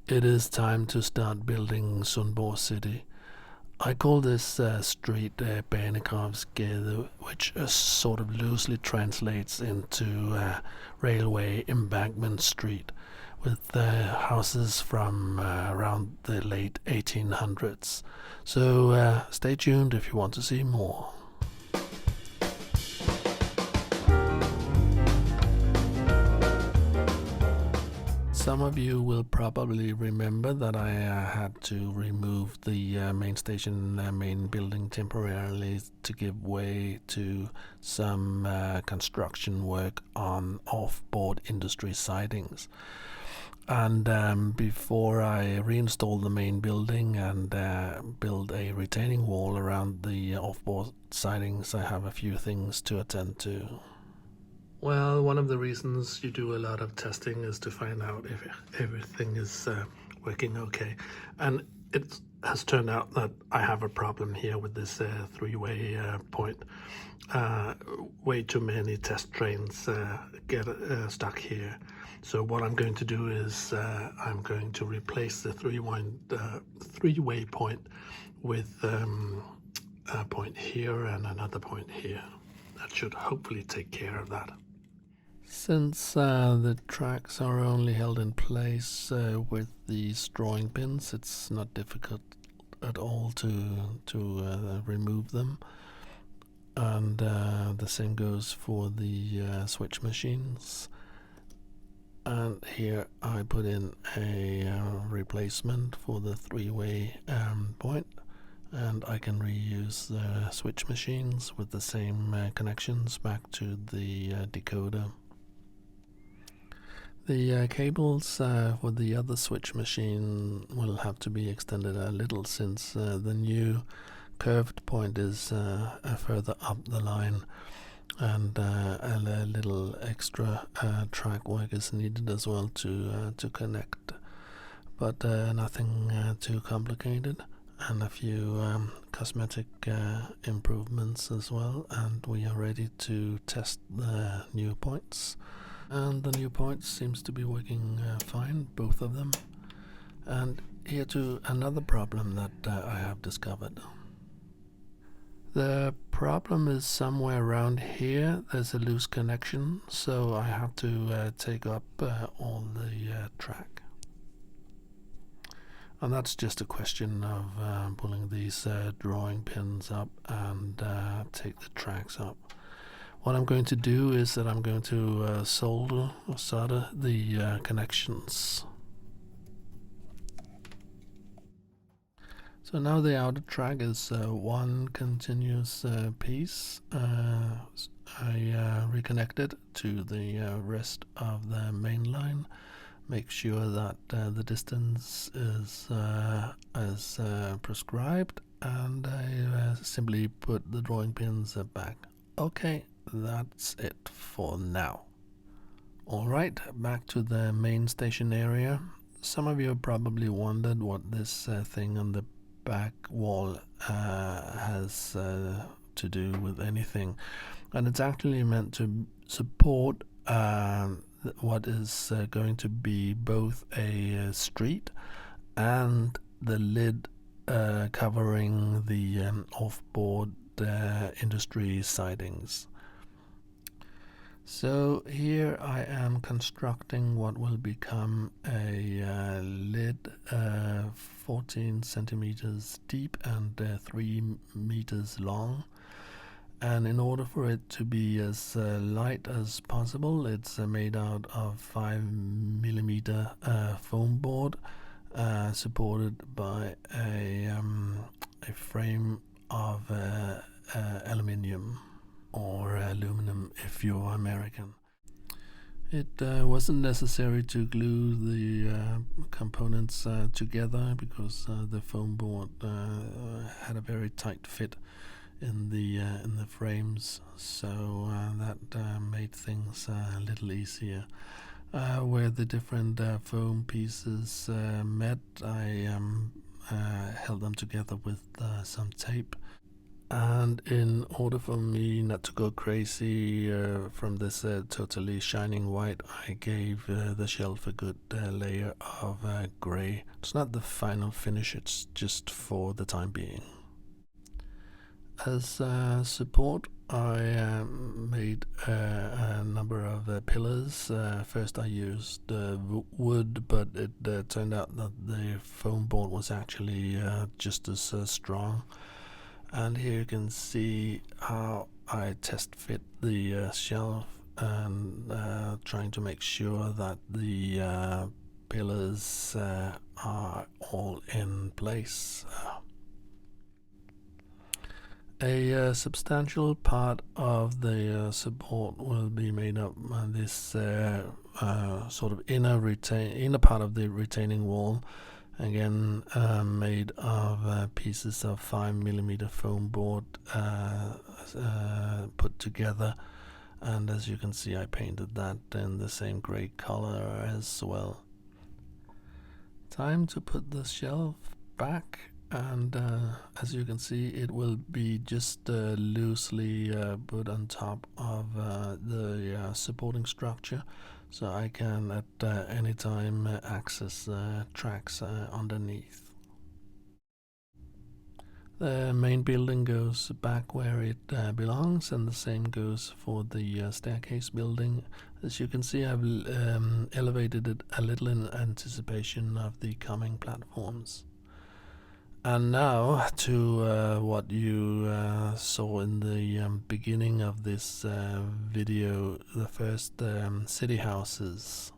It is time to start building Sundborg city. I call this street Banegravsgade, which sort of loosely translates into Railway Embankment Street, with houses from around the late 1800s. So stay tuned if you want to see more. Some of you will probably remember that I had to remove the main building temporarily to give way to some construction work on off-board industry sidings. And before I reinstall the main building and build a retaining wall around the off-board sidings, I have a few things to attend to. Well, one of the reasons you do a lot of testing is to find out if everything is working okay. And it has turned out that I have a problem here with this three-way point. Way too many test trains get stuck here. So what I'm going to do is I'm going to replace the three-way point with a point here and another point here. That should hopefully take care of that. Since the tracks are only held in place with these drawing pins, it's not difficult at all to remove them. And the same goes for the switch machines. And here I put in a replacement for the three-way point, and I can reuse the switch machines with the same connections back to the decoder. The cables for the other switch machine will have to be extended a little, since the new curved point is further up the line, and a little extra track work is needed as well to connect, but nothing too complicated, and a few cosmetic improvements as well, and we are ready to test the new points. And the new points seems to be working fine, both of them. And here to another problem that I have discovered. The problem is somewhere around here. There's a loose connection, so I have to take up all the track. And that's just a question of pulling these drawing pins up and take the tracks up. What I'm going to do is that I'm going to solder the connections. So now the outer track is one continuous piece. I reconnect it to the rest of the main line. Make sure that the distance is as prescribed, and I simply put the drawing pins back. Okay. That's it for now. Alright, back to the main station area. Some of you have probably wondered what this thing on the back wall has to do with anything, and it's actually meant to support what is going to be both a street and the lid covering the off-board industry sidings. So here I am constructing what will become a lid 14 centimeters deep and 3 meters long. And in order for it to be as light as possible, it's made out of 5mm foam board supported by a frame of aluminium, or aluminum if you're American. It wasn't necessary to glue the components together, because the foam board had a very tight fit in the frames, so that made things a little easier. Where the different foam pieces met, I held them together with some tape. And in order for me not to go crazy from this totally shining white, I gave the shelf a good layer of grey. It's not the final finish, it's just for the time being. As support, I made a number of pillars. First I used wood, but it turned out that the foam board was actually just as strong. And here you can see how I test fit the shelf and trying to make sure that the pillars are all in place. A substantial part of the support will be made up by this sort of inner part of the retaining wall, again made of pieces of 5mm foam board put together, and as you can see I painted that in the same grey color as well. Time to put the shelf back, and as you can see it will be just loosely put on top of the supporting structure, so I can at any time access tracks underneath. The main building goes back where it belongs, and the same goes for the staircase building. As you can see, I've elevated it a little in anticipation of the coming platforms. And now to what you saw in the beginning of this video, the first city houses.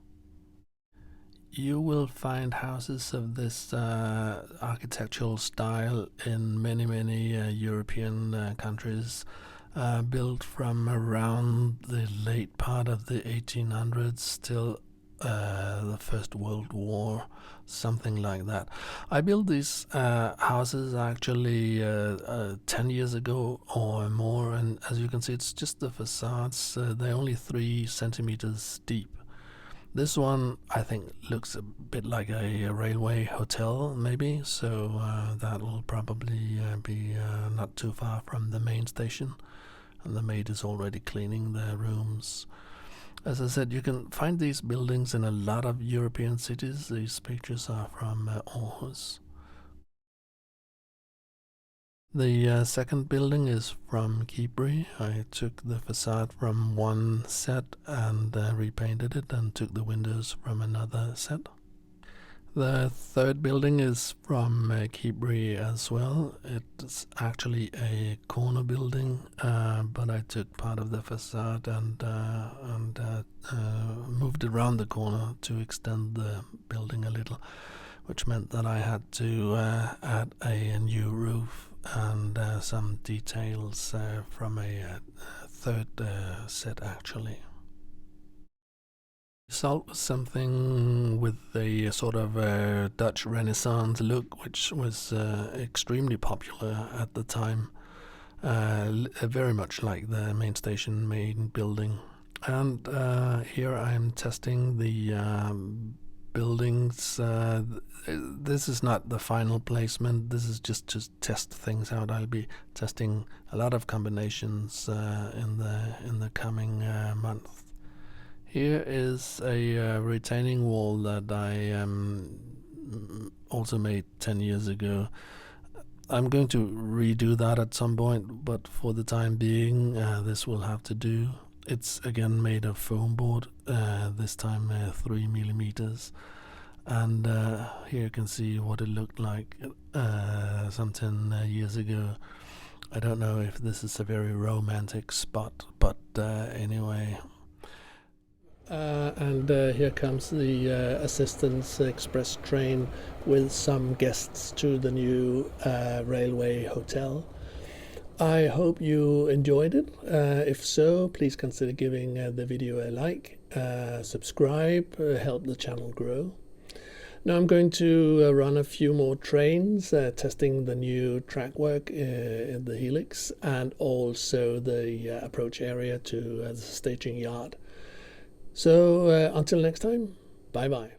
You will find houses of this architectural style in many European countries, built from around the late part of the 1800s till the First World War, something like that. I built these houses actually 10 years ago or more, and as you can see it's just the facades. They're only 3 centimeters deep. This one I think looks a bit like a railway hotel maybe, so that will probably be not too far from the main station, and the maid is already cleaning their rooms. As I said, you can find these buildings in a lot of European cities. These pictures are from Aarhus. The second building is from Kibri. I took the facade from one set and repainted it, and took the windows from another set. The third building is from Kibri as well. It's actually a corner building, but I took part of the facade and moved around the corner to extend the building a little, which meant that I had to add a new roof and some details from a third set actually. The result was something with a sort of Dutch Renaissance look, which was extremely popular at the time, very much like the main station main building. And here I'm testing the buildings. This is not the final placement, this is just to test things out. I'll be testing a lot of combinations in the coming month. Here is a retaining wall that I also made 10 years ago. I'm going to redo that at some point, but for the time being this will have to do. It's again made of foam board, this time 3mm, and here you can see what it looked like some 10 years ago. I don't know if this is a very romantic spot, but anyway. And here comes the Assistance Express train with some guests to the new railway hotel. I hope you enjoyed it. If so, please consider giving the video a like, subscribe, help the channel grow. Now I'm going to run a few more trains, testing the new track work in the helix, and also the approach area to the staging yard. So until next time, bye bye.